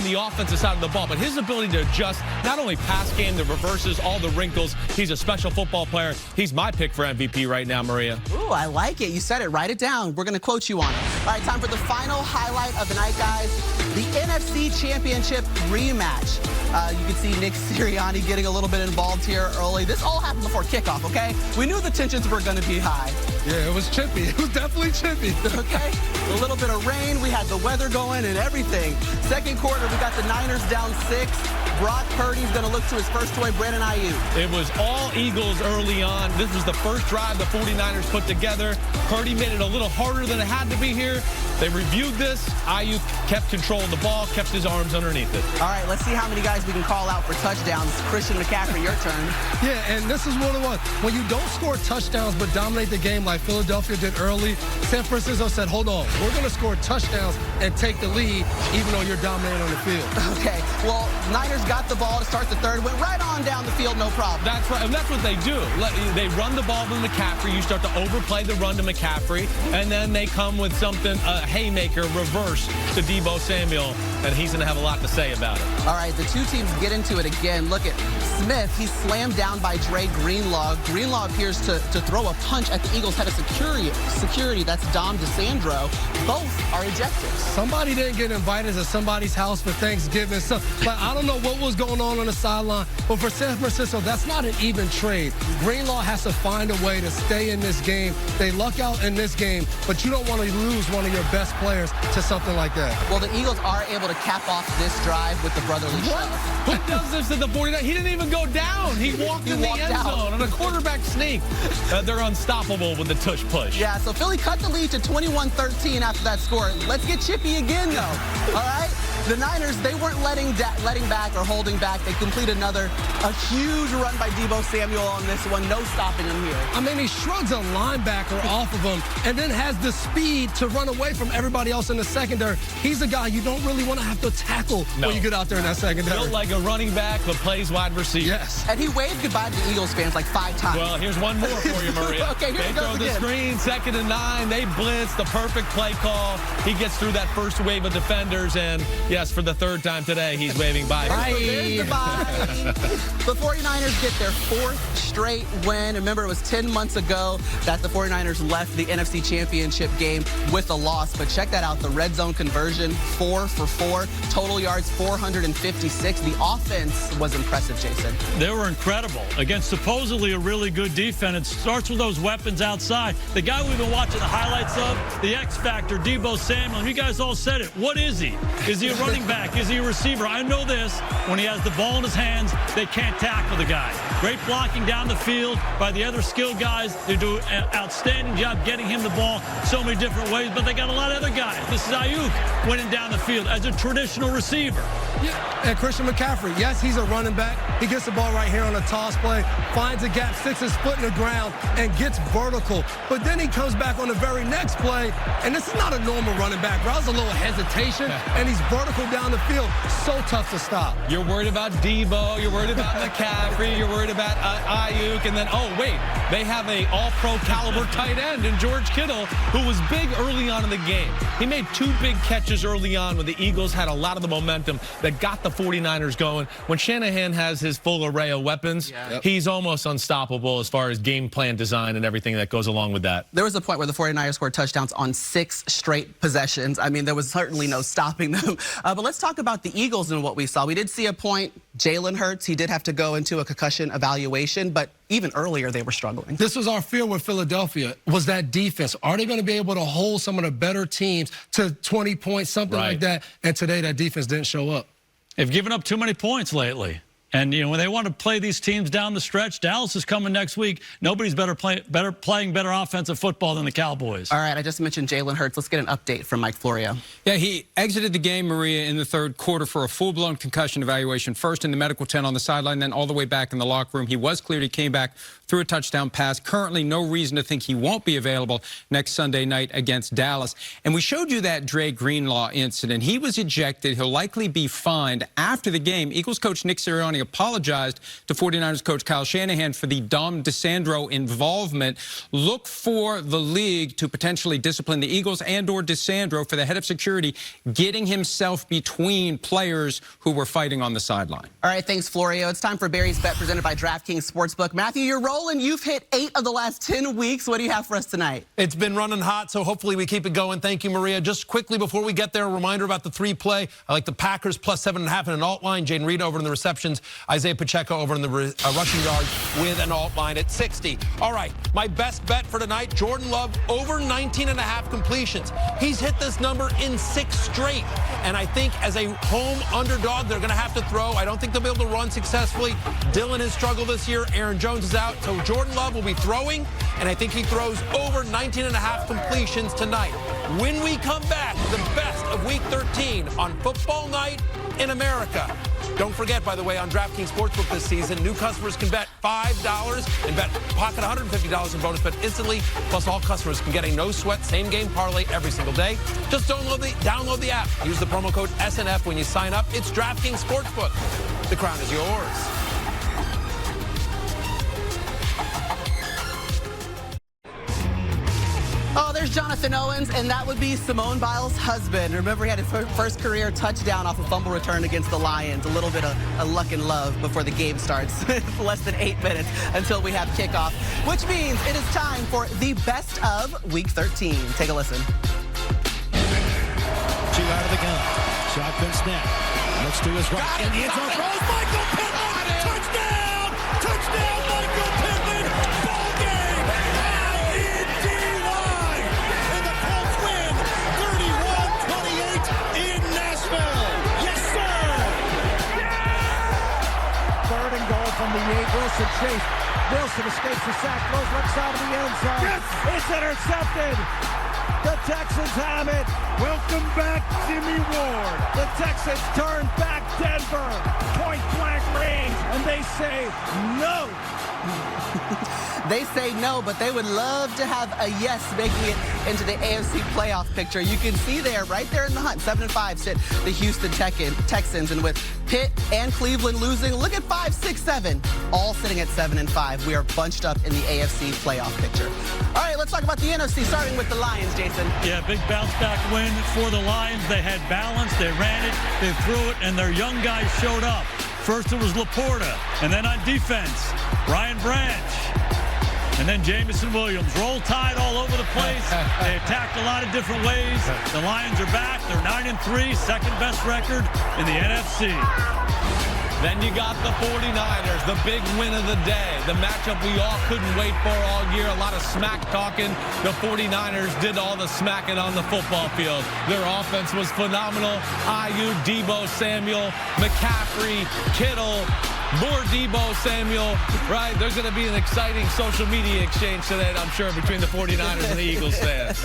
the offensive side of the ball, but his ability to adjust, not only pass game, the reverses, all the wrinkles. He's a special football player. He's my pick for MVP right now, Maria. Ooh, I like it. You said it. Write it down. We're going to quote you on it. All right, time for the final highlight of the night, guys. The NFC Championship rematch. You can see Nick Sirianni getting a little bit involved here early. This all happened before kickoff, okay? We knew the tensions were going to be high. Yeah, it was chippy. It was definitely chippy. Okay? A little bit of rain. We had the weather going and everything. Second quarter, we got the Niners down 6. Brock Purdy's going to look to his first toy, Brandon Ayuk. It was all Eagles early on. This was the first drive the 49ers put together. Purdy made it a little harder than it had to be here. They reviewed this. Ayuk kept control of the ball, kept his arms underneath it. All right, let's see how many guys we can call out for touchdowns. Christian McCaffrey, your turn. Yeah, and this is one of the ones. When you don't score touchdowns but dominate the game like Philadelphia did early, San Francisco said, hold on, we're going to score touchdowns and take the lead even though you're dominating on the field. Okay, well, Niners got the ball to start the third, went right on down the field, no problem. That's right, and that's what they do. They run the ball to McCaffrey. You start to overplay the run to McCaffrey, and then they come with something, a haymaker, reverse to Deebo Samuel, and he's going to have a lot to say about it. All right, the two teams get into it again. Look at Smith. He's slammed down by Dre Greenlaw. Greenlaw appears to throw a punch at the Eagles' head of security. That's Dom DeSandro. Both are ejected. Somebody didn't get invited to somebody's house for Thanksgiving. So, but I don't know what was going on the sideline. But for San Francisco, that's not an even trade. Greenlaw has to find a way to stay in this game. They luck out in this game, but you don't want to lose one of your best players to something like that. Well, the Eagles are able to cap off this drive with the brotherly shove. Who does this at the 49? He didn't even go down. He walked in the end zone on a quarterback sneak. They're unstoppable with the tush push. Yeah, so Philly cut the lead to 21-13 after that score. Let's get chippy again, though. All right? The Niners, they weren't letting back or holding back. They complete a huge run by Deebo Samuel on this one. No stopping him here. I mean, he shrugs a linebacker off of him and then has the speed to run away from everybody else in the secondary. He's a guy you don't really want to have to tackle when you get out there in that secondary. Built like a running back, but plays wide receiver. Yes. And he waved goodbye to the Eagles fans like 5 times. Well, here's one more for you, Maria. Okay, here they it goes throw again. the screen, 2nd and 9. They blitz, the perfect play call. He gets through that first wave of defenders, and yes, for the 3rd time today, he's waving bye. There's the bye. The 49ers get their 4th straight win. Remember, it was 10 months ago that the 49ers left the NFC Championship game with a loss. But check that out. The red zone conversion, 4 for 4. Total yards, 456. The offense was impressive, Jason. They were incredible against supposedly a really good defense. It starts with those weapons outside. The guy we've been watching the highlights of, the X Factor, Deebo Samuel. You guys all said it. What is he? Is he a running back? Is he a receiver? I know this. When he has the ball in his hands, they can't tackle the guy. Great blocking down the field by the other skilled guys. They do an outstanding job getting him the ball so many different ways, but they got a lot of other guys. This is Ayuk winning down the field as a traditional receiver. Yeah, and Christian McCaffrey, yes, he's a running back. He gets the ball right here on a toss play, finds a gap, sticks his foot in the ground, and gets vertical. But then he comes back on the very next play, and this is not a normal running back. That was a little hesitation, and he's vertical down the field. So tough to stop. You're worried about Deebo. You're worried about McCaffrey. You're worried about Ayuk. And then, oh, wait, they have a all-pro caliber tight end in George Kittle, who was big early on in the game. He made 2 big catches early on when the Eagles had a lot of the momentum that got the 49ers going. When Shanahan has his full array of weapons, he's almost unstoppable as far as game plan design and everything that goes along with that. There was a point where the 49ers scored touchdowns on 6 straight possessions. I mean, there was certainly no stopping them. But let's talk about the Eagles and what we saw. We did see a point, Jalen Hurts, he did have to go into a concussion evaluation, but even earlier they were struggling. This was our fear with Philadelphia, was that defense. Are they going to be able to hold some of the better teams to 20 points, something like that? And today that defense didn't show up. They've given up too many points lately. And, you know, when they want to play these teams down the stretch, Dallas is coming next week. Nobody's playing better offensive football than the Cowboys. All right, I just mentioned Jalen Hurts. Let's get an update from Mike Florio. Yeah, he exited the game, Maria, in the third quarter for a full-blown concussion evaluation. First in the medical tent on the sideline, then all the way back in the locker room. He was cleared. He came back, threw a touchdown pass. Currently, no reason to think he won't be available next Sunday night against Dallas. And we showed you that Dre Greenlaw incident. He was ejected. He'll likely be fined. After the game, Eagles coach Nick Sirianni apologized to 49ers coach Kyle Shanahan for the Dom DeSandro involvement. Look for the league to potentially discipline the Eagles and/or DeSandro for the head of security getting himself between players who were fighting on the sideline. All right, thanks, Florio. It's time for Barry's Bet presented by DraftKings Sportsbook. Matthew, you're rolling. You've hit 8 of the last 10 weeks. What do you have for us tonight? It's been running hot, so hopefully we keep it going. Thank you, Maria. Just quickly before we get there, a reminder about the 3-play. I like the Packers plus 7.5 in an alt line. Jaden Reed over in the receptions. Isaiah Pacheco over in the rushing yards with an alt line at 60. All right, my best bet for tonight, Jordan Love over 19.5 completions. He's hit this number in 6 straight. And I think as a home underdog, they're going to have to throw. I don't think they'll be able to run successfully. Dylan has struggled this year. Aaron Jones is out. So Jordan Love will be throwing, and I think he throws over 19.5 completions tonight. When we come back, the best of Week 13 on Football Night in America. Don't forget, by the way, on DraftKings Sportsbook this season, new customers can bet $5 and pocket $150 in bonus bet instantly. Plus, all customers can get a no-sweat same-game parlay every single day. Just download the app. Use the promo code SNF when you sign up. It's DraftKings Sportsbook. The crown is yours. Oh, there's Jonathan Owens, and that would be Simone Biles' husband. Remember, he had his first career touchdown off a fumble return against the Lions. A little bit of luck and love before the game starts. Less than 8 minutes until we have kickoff, which means it is time for the best of Week 13. Take a listen. 2 out of the gun. Shotgun snap. Looks to his right. And the end zone throws. Michael Pittman! Touchdown! Touchdown, Michael Pittman! Ball game! I-N-D-Y! And the Colts win 31-28 in Nashville. Yes, sir! Third and goal from the 8. Wilson chase. Wilson escapes the sack. Throws left side of the end zone. Yes! It's intercepted. The Texans have it. Welcome back, Jimmy Ward. The Texans turn back Denver. Point blank range, and they say no. They say no, but they would love to have a yes making it into the AFC playoff picture. You can see there, right there in the hunt, 7-5 sit the Houston Texans. And with Pitt and Cleveland losing, look at 5, 6, 7, all sitting at 7-5. We are bunched up in the AFC playoff picture. All right, let's talk about the NFC, starting with the Lions, Jason. Yeah, big bounce back win for the Lions. They had balance, they ran it, they threw it, and their young guys showed up. First it was Laporta, and then on defense, Ryan Branch. And then Jamison Williams. Roll Tide all over the place. They attacked a lot of different ways. The Lions are back. They're 9-3, second best record in the NFC. Then you got the 49ers, the big win of the day, the matchup we all couldn't wait for all year. A lot of smack talking. The 49ers did all the smacking on the football field. Their offense was phenomenal. Ayuk, Debo Samuel, McCaffrey, Kittle, more Debo Samuel, right? There's going to be an exciting social media exchange today, I'm sure, between the 49ers and the Eagles fans.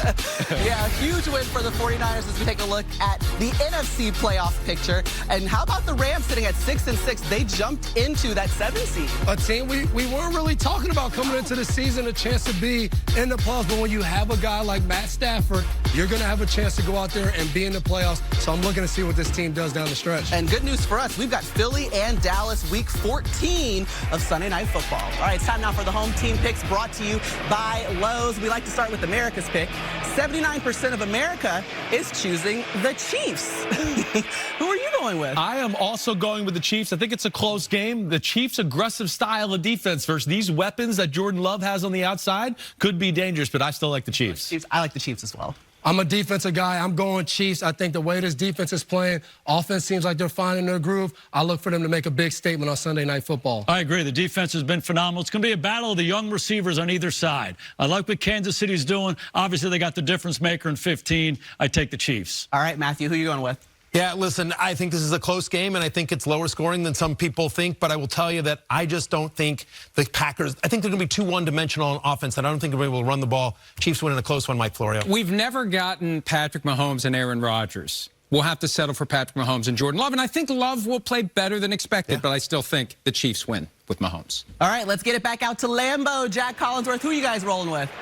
Yeah, a huge win for the 49ers as we take a look at the NFC playoff picture. And how about the Rams sitting at 6-6? They jumped into that 7 seed. A team we weren't really talking about coming into the season, a chance to be in the playoffs. But when you have a guy like Matt Stafford, you're going to have a chance to go out there and be in the playoffs. So I'm looking to see what this team does down the stretch. And good news for us, we've got Philly and Dallas Week 14 of Sunday Night Football. All right, it's time now for the home team picks brought to you by Lowe's. We like to start with America's pick. 79% of America is choosing the Chiefs. Who are you going with? I am also going with the Chiefs. I think it's a close game. The Chiefs' aggressive style of defense versus these weapons that Jordan Love has on the outside could be dangerous, but I still like the Chiefs. I like the Chiefs as well. I'm a defensive guy. I'm going Chiefs. I think the way this defense is playing, offense seems like they're finding their groove. I look for them to make a big statement on Sunday Night Football. I agree. The defense has been phenomenal. It's going to be a battle of the young receivers on either side. I like what Kansas City's doing. Obviously, they got the difference maker in 15. I take the Chiefs. All right, Matthew, who are you going with? Yeah, listen, I think this is a close game, and I think it's lower scoring than some people think, but I will tell you that I just don't think the Packers, I think they're going to be too one-dimensional on offense, and I don't think they're going to be able to run the ball. Chiefs win in a close one, Mike Florio. We've never gotten Patrick Mahomes and Aaron Rodgers. We'll have to settle for Patrick Mahomes and Jordan Love, and I think Love will play better than expected, but I still think the Chiefs win with Mahomes. All right, let's get it back out to Lambeau. Jack Collinsworth, who are you guys rolling with?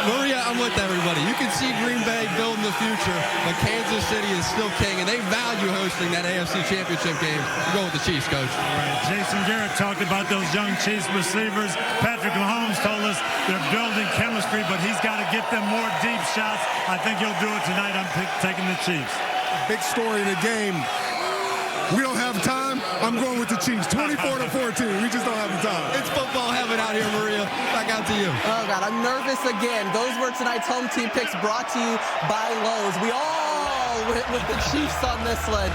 Maria, I'm with everybody. You can see Green Bay building the future, but Kansas City is still king, and they value hosting that AFC Championship game. We're going with the Chiefs, Coach. All right, Jason Garrett talked about those young Chiefs receivers. Patrick Mahomes told us they're building chemistry, but he's got to get them more deep shots. I think he'll do it tonight. I'm taking the Chiefs. Big story of the game. We don't have time. I'm going with the Chiefs. 24-14. We just don't have the time. It's football heaven out here, Maria. Back out to you. Oh, God, I'm nervous again. Those were tonight's home team picks brought to you by Lowe's. We all went with the Chiefs on this one.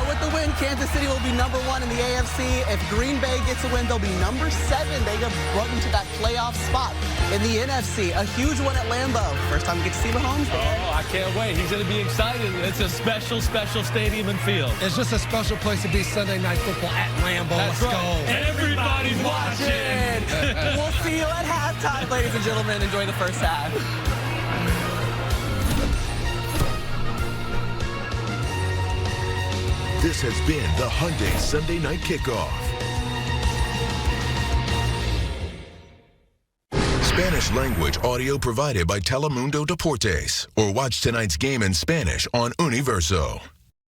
With the win, Kansas City will be #1 in the AFC. If Green Bay gets a win, they'll be #7. They get brought into that playoff spot in the NFC. A huge one at Lambeau. First time we get to see Mahomes there. Oh, I can't wait. He's going to be excited. It's a special, special stadium and field. It's just a special place to be Sunday Night Football at Lambeau. That's Let's right. go. Everybody's watching. We'll see you at halftime, ladies and gentlemen. Enjoy the first half. This has been the Hyundai Sunday Night Kickoff. Spanish language audio provided by Telemundo Deportes. Or watch tonight's game in Spanish on Universo.